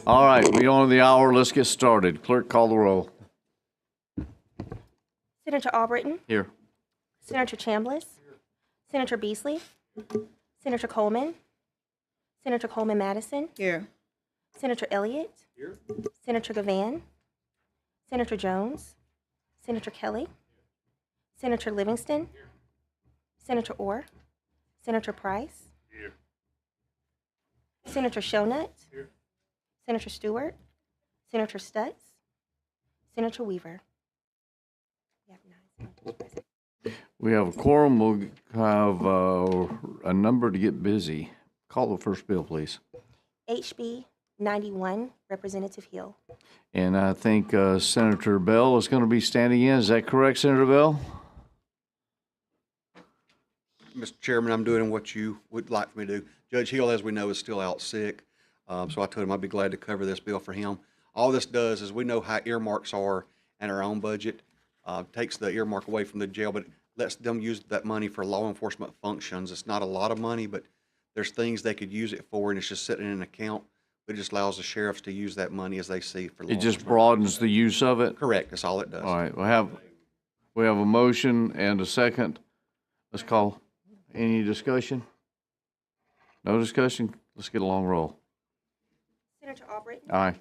All right, we on the hour. Let's get started. Clerk, call the roll. Senator Albritton? Here. Senator Chambliss? Senator Beasley? Senator Coleman? Senator Coleman Madison? Here. Senator Elliott? Here. Senator Gavan? Senator Jones? Senator Kelly? Senator Livingston? Senator Orr? Senator Price? Here. Senator Shonut? Here. Senator Stewart? Senator Stutz? Senator Weaver? We have a quorum. We'll have a number to get busy. Call the first bill, please. HB 91, Representative Hill. And I think Senator Bell is going to be standing in. Is that correct, Senator Bell? Mr. Chairman, I'm doing what you would like for me to do. Judge Hill, as we know, is still out sick, so I told him I'd be glad to cover this bill for him. All this does is we know how earmarks are in our own budget. Takes the earmark away from the jail, but lets them use that money for law enforcement functions. It's not a lot of money, but there's things they could use it for, and it's just sitting in an account. But it just allows the sheriffs to use that money as they see for law It just enforcement. broadens the use of it? Correct, that's all it does. All right, we have a motion and a second. Let's call. Any discussion? No discussion? Let's get a long roll. Senator Albritton? Aye.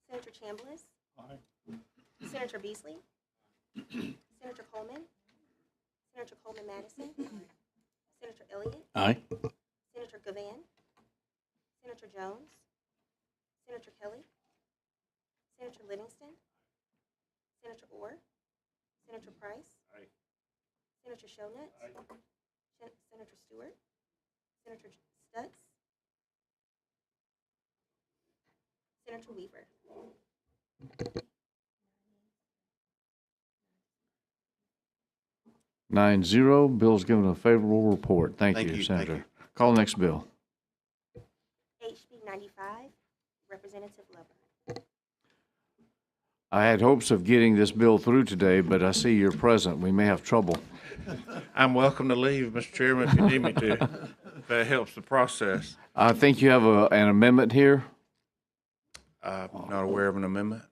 Senator Chambliss? Aye. Senator Beasley? Senator Coleman? Senator Coleman Madison? Senator Elliott? Aye. Senator Gavan? Senator Jones? Senator Kelly? Senator Livingston? Senator Orr? Senator Price? Aye. Senator Shonut? Senator Stewart? Senator Stutz? Senator Weaver? 9-0. Bill's given a favorable report. Thank you, Thank Senator. you. Call the next bill. HB 95, Representative Lover. I had hopes of getting this bill through today, but I see you're present. We may have trouble. I'm welcome to leave, Mr. Chairman, if you need me to, if that helps the process. I think you have an amendment here. I'm not aware of an amendment.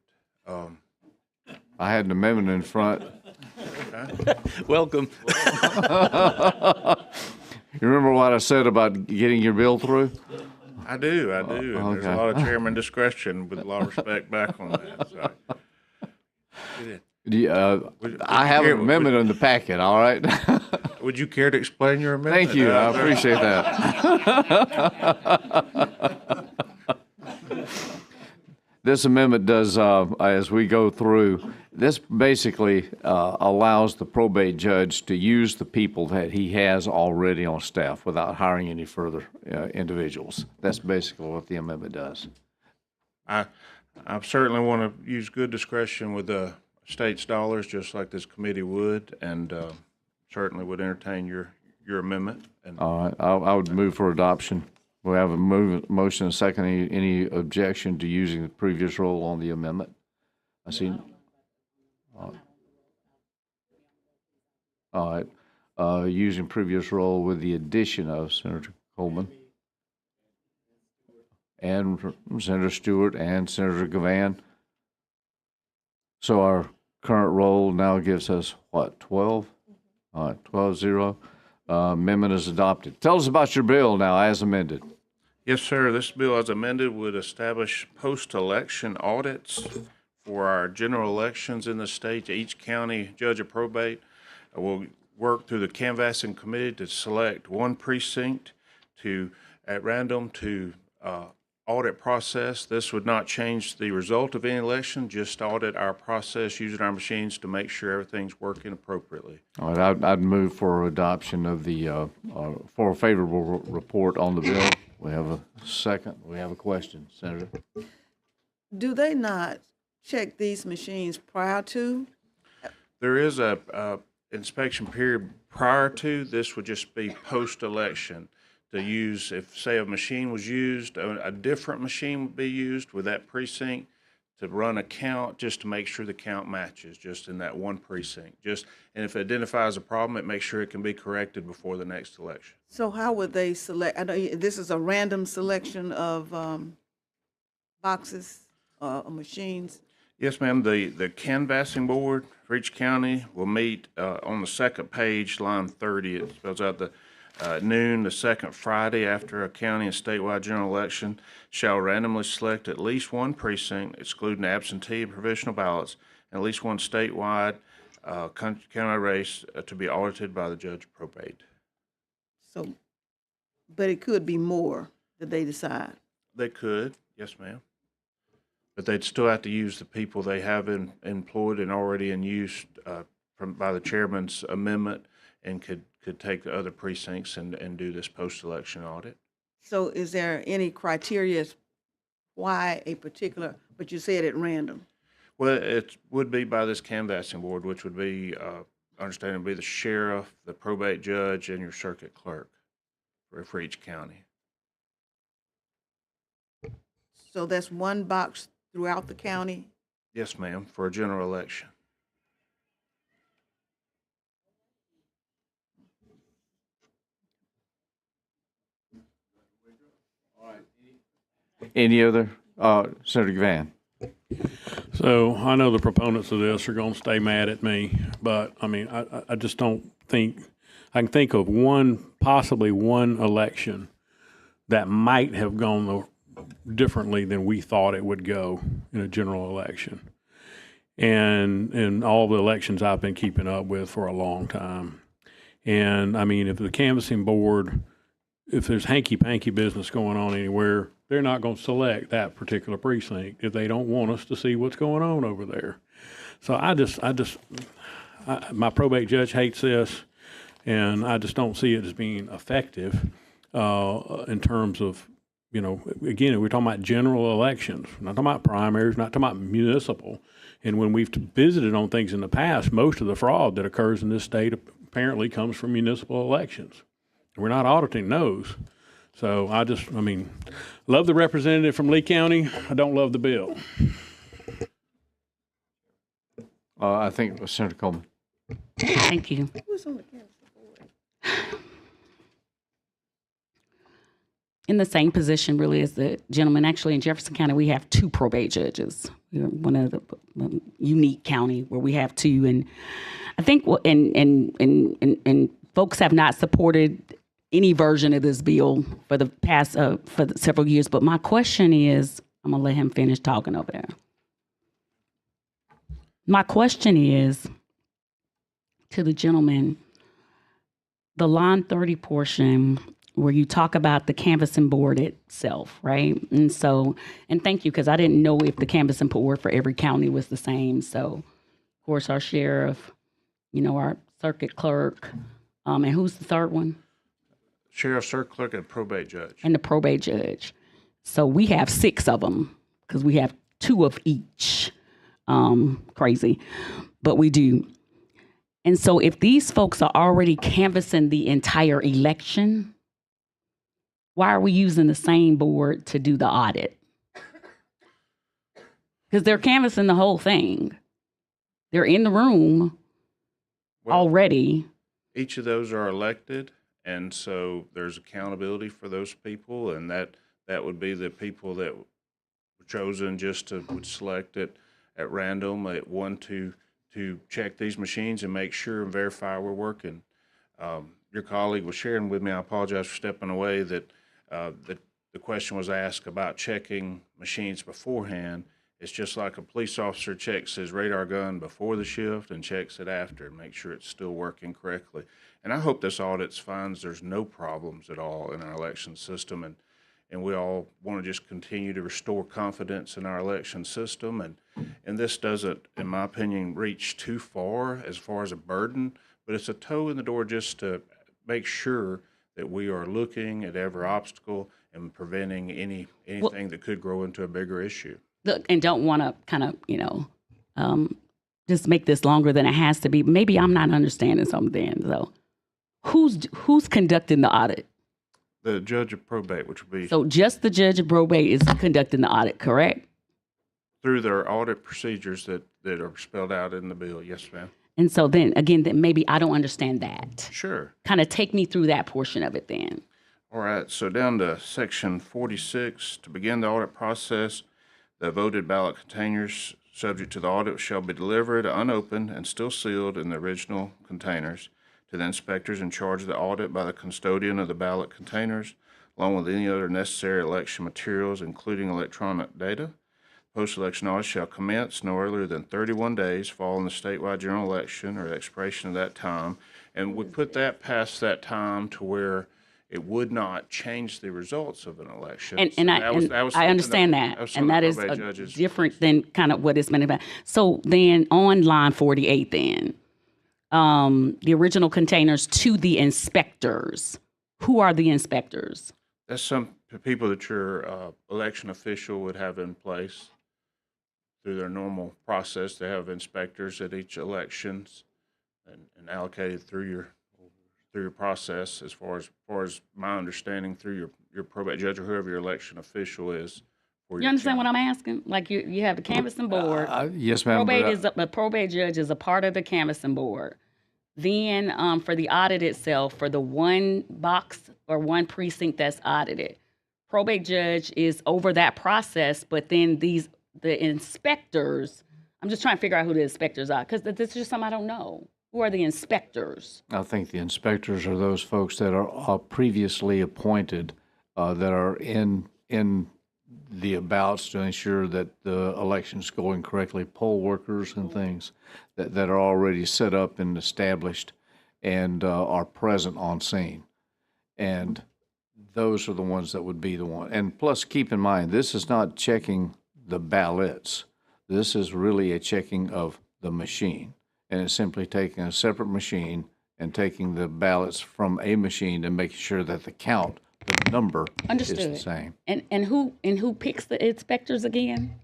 I had an amendment in front. Welcome. You remember what I said about getting your bill through? I do. And there's a okay. lot of chairman discretion with a lot of respect back on that. So. I have an amendment in the packet, all right? Would you care to explain your amendment? Thank you. I appreciate that. This amendment does, as we go through, this basically allows the probate judge to use the people that he has already on staff without hiring any further individuals. That's basically what the amendment does. I certainly want to use good discretion with the state's dollars, just like this committee would, and certainly would entertain your amendment. And All right, I would move for adoption. We have a motion and a second. Any objection to using the previous role on the amendment? I see. All right, using previous role with the addition of Senator Coleman and Senator Stewart and Senator Gavan. So our current role now gives us what, 12? All right, 12-0. Amendment is adopted. Tell us about your bill now as amended. yes, sir. This bill, as amended, would establish post-election audits for our general elections in the state. Each county judge of probate will work through the canvassing committee to select one precinct to at random to audit process. This would not change the result of any election, just audit our process using our machines to make sure everything's working appropriately. All right, I'd move for adoption of the, for a favorable report on the bill. We have a second. We have a question, Senator. Do they not check these machines prior to? There is a inspection period prior to. This would just be post-election to use, if, say, a machine was used, a different machine would be used with that precinct to run a count, just to make sure the count matches, just in that one precinct. And if it identifies a problem, it makes sure it can be corrected before the next election. So how would they select? I know this is a random selection of boxes or machines. Yes, ma'am. The canvassing board for each county will meet on the second page, line 30. It spells out the noon, the second Friday after a county and statewide general election, shall randomly select at least one precinct, excluding absentee and provisional ballots, and at least one statewide county race to be audited by the judge of probate. So, but it could be more that they decide. They could, yes, ma'am. But they'd still have to use the people they have employed and already in use by the chairman's amendment, and could take the other precincts and do this post-election audit. So is there any criteria why a particular, but you said at random? Well, it would be by this canvassing board, which would be, understanding, be the sheriff, the probate judge, and your circuit clerk for each county. So that's one box throughout the county? Yes, ma'am, for a general election. Any other? Senator Van. So I know the proponents of this are going to stay mad at me, but I mean, I just don't think, I can think of possibly one election that might have gone differently than we thought it would go in a general election. And all the elections I've been keeping up with for a long time. And I mean, if the canvassing board, if there's hanky-panky business going on anywhere, they're not going to select that particular precinct if they don't want us to see what's going on over there. So my probate judge hates this, and I just don't see it as being effective in terms of, you know, again, we're talking about general elections, not talking about primaries, not talking about municipal. And when we've visited on things in the past, most of the fraud that occurs in this state apparently comes from municipal elections. We're not auditing those. So I mean, love the representative from Lee County. I don't love the bill. I think it was Senator Coleman. Thank you. Who's on the canvassing board? In the same position, really, as the gentleman. Actually, in Jefferson County, we have two probate judges. We're one of the unique county where we have two, and I think, and folks have not supported any version of this bill for the past several years. But my question is, I'm gonna let him finish talking over there. My question is to the gentleman, the line 30 portion where you talk about the canvassing board itself, right? And so, and thank you, because I didn't know if the canvassing board for every county was the same. So, of course, our sheriff, you know, our circuit clerk, and who's the third one? Sheriff, circuit clerk, and probate judge. And the probate judge. So we have 6 of them because we have 2 of each. Crazy, but we do. And so if these folks are already canvassing the entire election, why are we using the same board to do the audit? Because they're canvassing the whole thing. They're in the room already. Each of those are elected, and so there's accountability for those people, and that would be the people that were chosen just to would select it at random at one to check these machines and make sure and verify we're working. Your colleague was sharing with me, I apologize for stepping away, that the question was asked about checking machines beforehand. It's just like a police officer checks his radar gun before the shift and checks it after and make sure it's still working correctly. And I hope this audit finds there's no problems at all in our election system, and we all want to just continue to restore confidence in our election system. And this doesn't, in my opinion, reach too far as a burden, but it's a toe in the door just to make sure that we are looking at every obstacle and preventing anything that could grow into a bigger issue. Look, and don't want to kind of, just make this longer than it has to be. Maybe I'm not understanding something. So who's conducting the audit? The judge of probate, which would be So just the judge of probate is conducting the audit, correct? through their audit procedures that are spelled out in the bill. Yes, ma'am. And so then again, then maybe I don't understand that. Sure. Kind of take me through that portion of it then. All right, so down to section 46, to begin the audit process, the voted ballot containers subject to the audit shall be delivered unopened and still sealed in the original containers to the inspectors in charge of the audit by the custodian of the ballot containers, along with any other necessary election materials, including electronic data. Post-election audit shall commence no earlier than 31 days following the statewide general election or the expiration of that time. And we put that past that time to where it would not change the results of an election. And, So and, that was I something understand that. was And something that is probate judges- different than kind of what it's meant about. So then on line 48 then, the original containers to the inspectors. Who are the inspectors? That's some people that your election official would have in place through their normal process. They have inspectors at each elections and allocated through your process as far as my understanding through your probate judge or whoever your election official is. You understand what I'm asking? Like you have the canvassing board. Yes, ma'am. A probate judge is a part of the canvassing board. Then for the audit itself, for the one box or one precinct that's audited, probate judge is over that process. But then the inspectors, I'm just trying to figure out who the inspectors are because this is just something I don't know. Who are the inspectors? I think the inspectors are those folks that are previously appointed that are in the abouts to ensure that the election's going correctly, poll workers and things that are already set up and established and are present on scene. And those are the ones that would be the one. And plus, keep in mind, this is not checking the ballots. This is really a checking of the machine. And it's simply taking a separate machine and taking the ballots from a machine and making sure that the count, the number is the same. And who picks the inspectors again?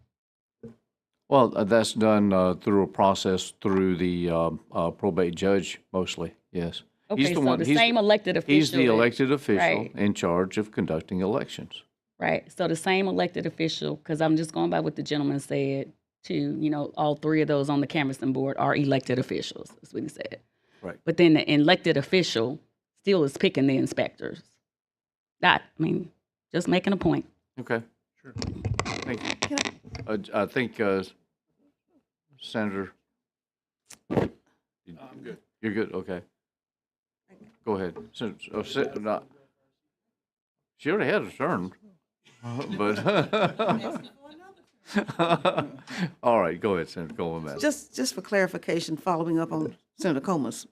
Well, that's done through a process through the probate judge mostly, yes. Okay, so the same elected official. He's the elected official Right. in charge of conducting elections. Right. So the same elected official, because I'm just going by what the gentleman said, too, all three of those on the canvassing board are elected officials. That's what he said. Right. But then the elected official still is picking the inspectors. Just making a point. Okay. Sure. Thank you. I think Senator. I'm good. You're good. Okay. Go ahead. She already had a turn, but all right. Go ahead, Senator Coleman. Just for clarification, following up on Senator Comas,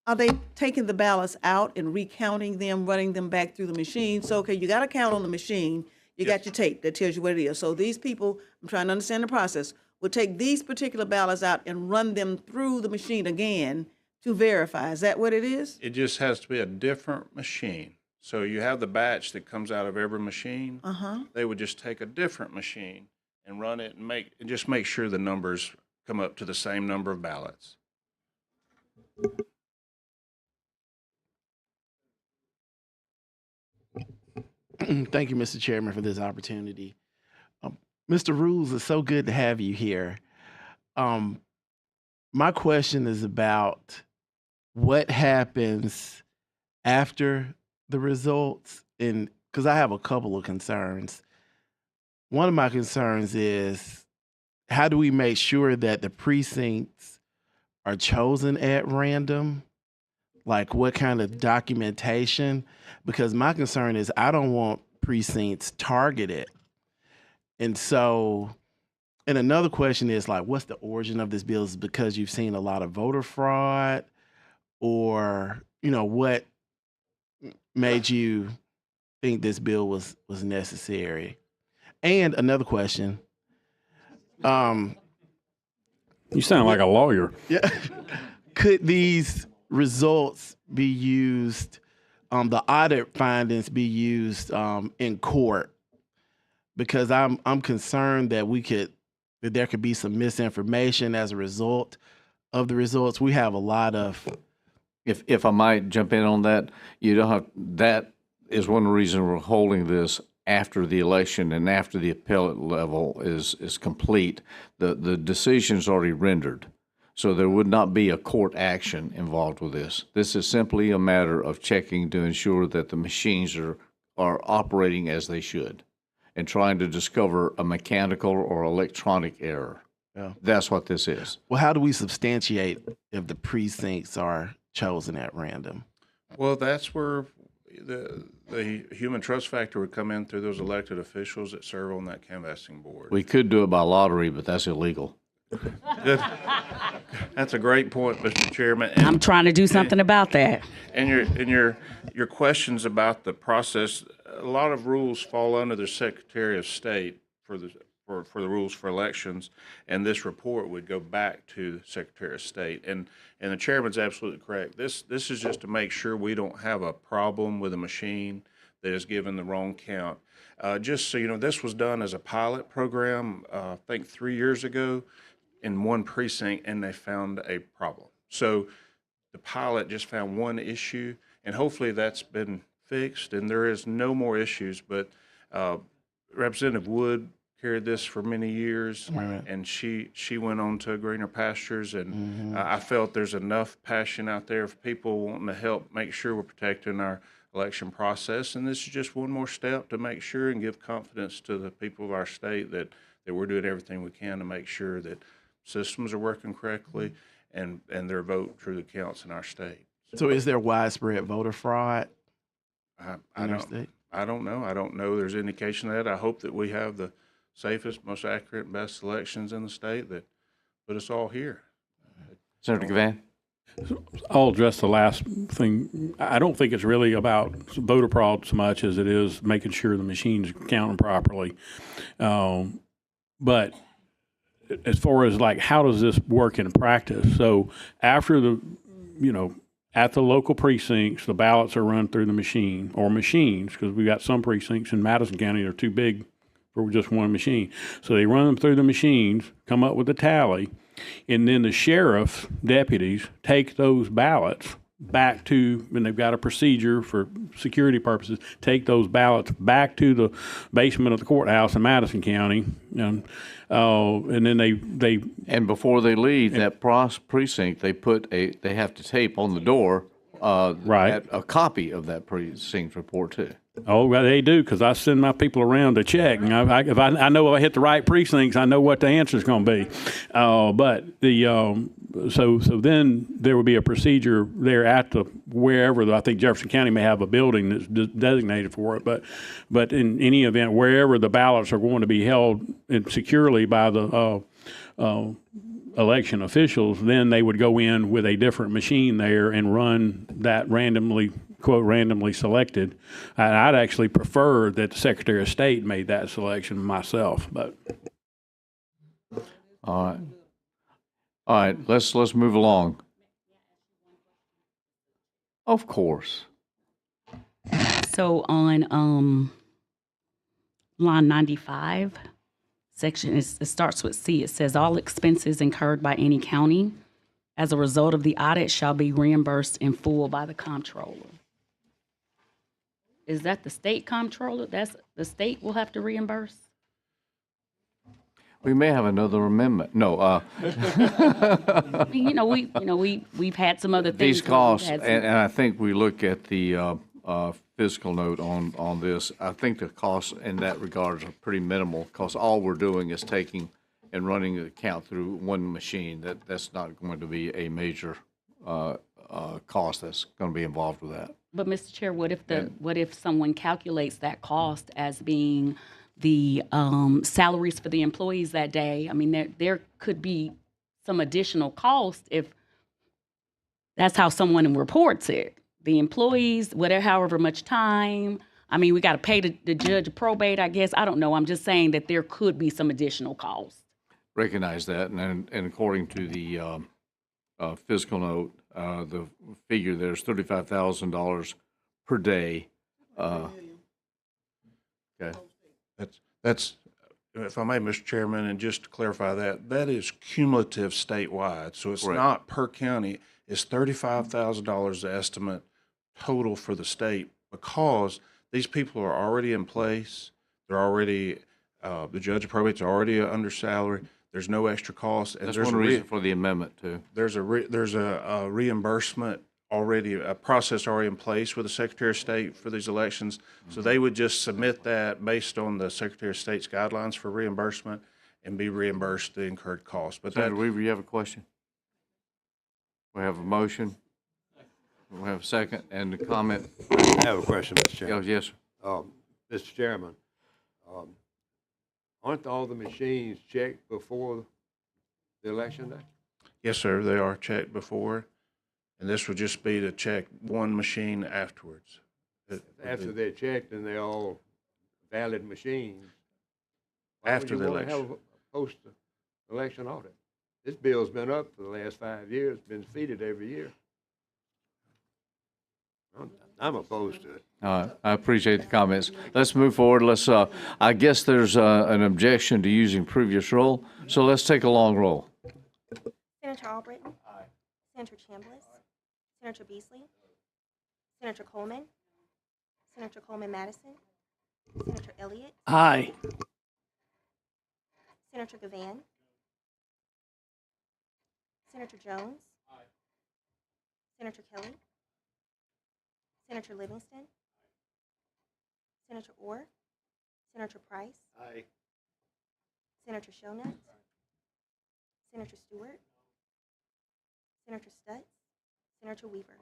are they taking the ballots out and recounting them, running them back through the machine? So, okay, you got a count on the machine, you got your tape that tells you what it is. So these people, I'm trying to understand the process, will take these particular ballots out and run them through the machine again to verify. Is that what it is? It just has to be a different machine. So you have the batch that comes out of every machine. They would just take a different machine and run it and just make sure the numbers come up to the same number of ballots. Thank you, Mr. Chairman, for this opportunity. Mr. Rules, it's so good to have you here. My question is about what happens after the results, and because I have a couple of concerns. One of my concerns is how do we make sure that the precincts are chosen at random? Like what kind of documentation? Because my concern is I don't want precincts targeted. And so And another question is like, what's the origin of this bill? Is it because you've seen a lot of voter fraud, or what made you think this bill was necessary? And another question, You sound like a lawyer. yeah, could these results be used, the audit findings be used in court? Because I'm concerned that there could be some misinformation as a result of the results. We have a lot of If I might jump in on that, you don't have, that is one reason we're holding this after the election and after the appellate level is complete. The decision's already rendered. So there would not be a court action involved with this. This is simply a matter of checking to ensure that the machines are operating as they should and trying to discover a mechanical or electronic error. Yeah. That's what this is. well, how do we substantiate if the precincts are chosen at random? Well, that's where the human trust factor would come in through those elected officials that serve on that canvassing board. We could do it by lottery, but that's illegal. Good. That's a great point, Mr. Chairman. And, I'm trying to do something about that. and your questions about the process, a lot of rules fall under the Secretary of State for the rules for elections, and this report would go back to the Secretary of State. And the chairman's absolutely correct. This is just to make sure we don't have a problem with a machine that is given the wrong count. Just so you know, this was done as a pilot program, I think 3 years ago, in one precinct, and they found a problem. So the pilot just found one issue, and hopefully that's been fixed, and there is no more issues. But Representative Wood carried this for many years, Right. and she went on to greener pastures, and I felt there's enough passion out there for people wanting to help make sure we're protecting our election process, and this is just one more step to make sure and give confidence to the people of our state that we're doing everything we can to make sure that systems are working correctly and their vote truly counts in our state. So is there widespread voter fraud I in our don't, state? I don't know. I don't know there's indication of that. I hope that we have the safest, most accurate, and best elections in the state that put us all here. Senator Gavan? I'll address the last thing. I don't think it's really about voter fraud so much as it is making sure the machines count them properly. But as far as like, how does this work in practice? So after at the local precincts, the ballots are run through the machine or machines, because we got some precincts in Madison County that are too big for just one machine. So they run them through the machines, come up with a tally, and then the sheriff's deputies take those ballots back to, and they've got a procedure for security purposes, take those ballots back to the basement of the courthouse in Madison County, and then they And before they leave that precinct, they have to tape on the door Right. a copy of that precinct report too. Oh, well, they do, because I send my people around to check. And if I know if I hit the right precincts, I know what the answer is going to be. But so then there would be a procedure there at wherever. I think Jefferson County may have a building that's designated for it. But in any event, wherever the ballots are going to be held securely by the election officials, then they would go in with a different machine there and run that randomly, quote, randomly selected. And I'd actually prefer that the Secretary of State made that selection myself, but. All right, let's move along. Of course. So on line 95, section, it starts with C. It says, all expenses incurred by any county as a result of the audit shall be reimbursed in full by the comptroller. Is that the state comptroller? That's the state will have to reimburse? We may have another amendment. No, We've had some other things. these costs, We've had and some- I think we look at the fiscal note on this. I think the costs in that regard are pretty minimal, because all we're doing is taking and running the account through one machine. That's not going to be a major cost that's going to be involved with that. But Mr. Chair, what if someone calculates that cost as being the salaries for the employees that day. I mean, there could be some additional cost if that's how someone reports it. The employees, whatever, however much time. I mean, we got to pay the judge of probate, I guess. I don't know. I'm just saying that there could be some additional cost. Recognize that, and according to the fiscal note, the figure there's $35,000 per day. Okay. That's, if I may, Mr. Chairman, and just to clarify that, that is cumulative statewide. So it's Correct. not per county. It's $35,000 the estimate total for the state, because these people are already in place. They're already, the judge of probate's already under salary. There's no extra cost. And That's there's one a reason for the amendment too. there's a reimbursement already, a process already in place with the Secretary of State for these elections. So they would just submit that based on the Secretary of State's guidelines for reimbursement and be reimbursed the incurred costs. But that, Senator Weaver, you have a question? We have a motion. We have a second and a comment. I have a question, Mr. Chairman. Yes, sir. Mr. Chairman, aren't all the machines checked before the election day? yes, sir, they are checked before, and this would just be to check one machine afterwards. After they're checked and they're all valid machines? After the Why would you election. want to have a post-election audit? This bill's been up for the last 5 years, been defeated every year. I'm opposed to it. I appreciate the comments. Let's move forward. I guess there's an objection to using previous roll, so let's take a long roll. Senator Albritton? Aye. Senator Chambliss? Senator Beasley? Senator Coleman? Senator Coleman-Madison? Senator Elliott? Aye. Senator Gavan? Senator Jones? Aye. Senator Kelly? Senator Livingston? Senator Orr? Senator Price? Aye. Senator Shonut? Senator Stewart? Senator Stutz? Senator Weaver?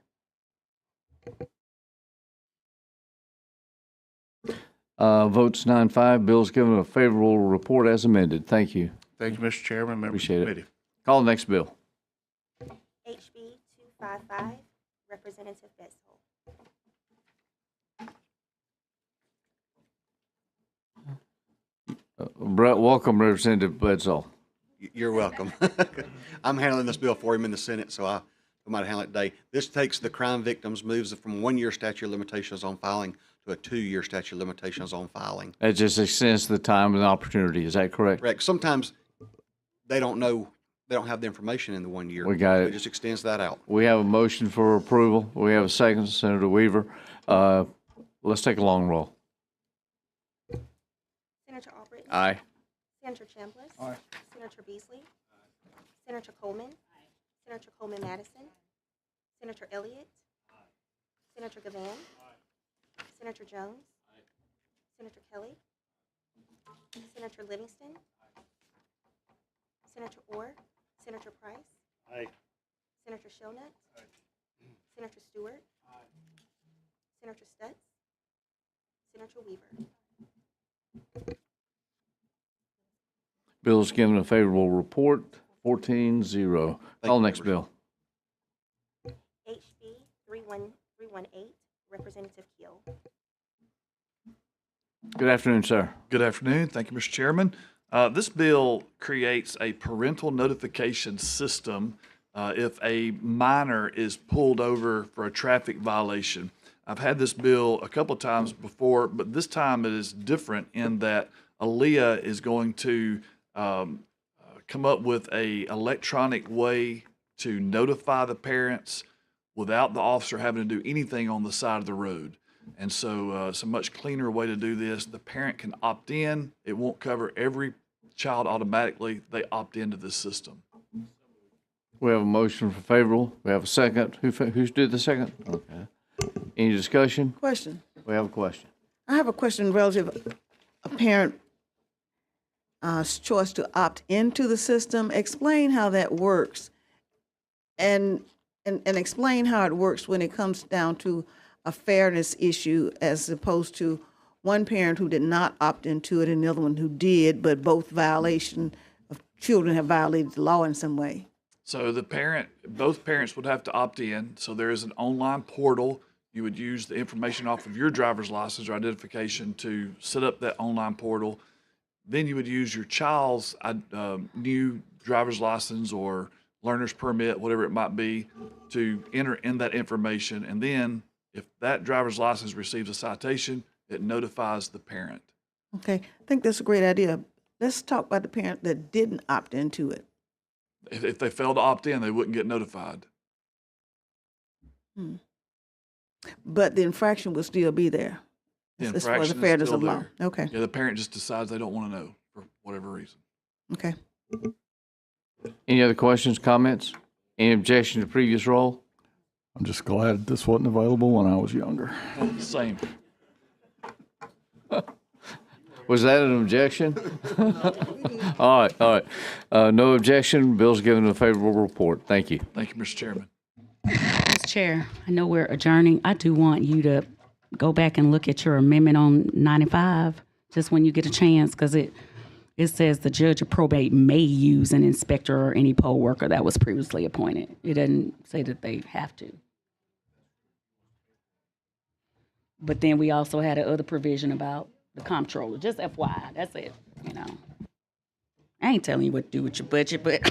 Votes 9-5. Bill's given a favorable report as amended. Thank you. Thank you, Mr. Chairman, members of the Appreciate it. committee. Call the next bill. HB 255, Representative Betzel. Brett, welcome, Representative Bledsoe. You're welcome. I'm handling this bill for him in the Senate, so I might handle it today. This takes the crime victims, moves it from 1 year statute of limitations on filing to a 2-year statute of limitations on filing. That just extends the time and opportunity. Is that correct? Correct. Sometimes they don't know, they don't have the information in the 1 year. We got it. It just extends that out. We have a motion for approval. We have a second, Senator Weaver. Let's take a long roll. Senator Albritton? Aye. Senator Chambliss? Aye. Senator Beasley? Senator Coleman? Senator Coleman-Madison? Senator Elliott? Senator Gavan? Senator Jones? Senator Kelly? Senator Livingston? Senator Orr? Senator Price? Aye. Senator Shonut? Senator Stewart? Senator Stutz? Senator Weaver? Bill's given a favorable report, 14-0. Call next members. bill. HB 31318, Representative Keel. Good afternoon, sir. Good afternoon. Thank you, Mr. Chairman. This bill creates a parental notification system if a minor is pulled over for a traffic violation. I've had this bill a couple of times before, but this time it is different in that ALEA is going to come up with a electronic way to notify the parents without the officer having to do anything on the side of the road. And so it's a much cleaner way to do this. The parent can opt in. It won't cover every child automatically. They opt into this system. We have a motion for favorable. We have a second. Who's did the second? Okay. Any discussion? Question. We have a question. I have a question relative a parent choice to opt into the system. Explain how that works, and explain how it works when it comes down to a fairness issue as opposed to one parent who did not opt into it and the other one who did, but both violation of children have violated the law in some way. So both parents would have to opt in. So there is an online portal. You would use the information off of your driver's license or identification to set up that online portal. Then you would use your child's new driver's license or learner's permit, whatever it might be, to enter in that information. And then if that driver's license receives a citation, it notifies the parent. Okay, I think that's a great idea. Let's talk about the parent that didn't opt into it. If they fail to opt in, they wouldn't get notified. But the infraction will still be there. The As far as the infraction is fairness still of law. there. Okay, Yeah, the parent just decides they don't want to know for whatever reason. okay. Any other questions, comments? Any objection to previous roll? I'm just glad this wasn't available when I was younger. Same. Was that an objection? All right, all right. No objection. Bill's given a favorable report. Thank you. Thank you, Mr. Chairman. Mr. Chair, I know we're adjourning. I do want you to go back and look at your amendment on 95, just when you get a chance, because it says the judge of probate may use an inspector or any poll worker that was previously appointed. It doesn't say that they have to. But then we also had another provision about the comptroller, just FYI, that's it, you know. I ain't telling you what to do with your budget, but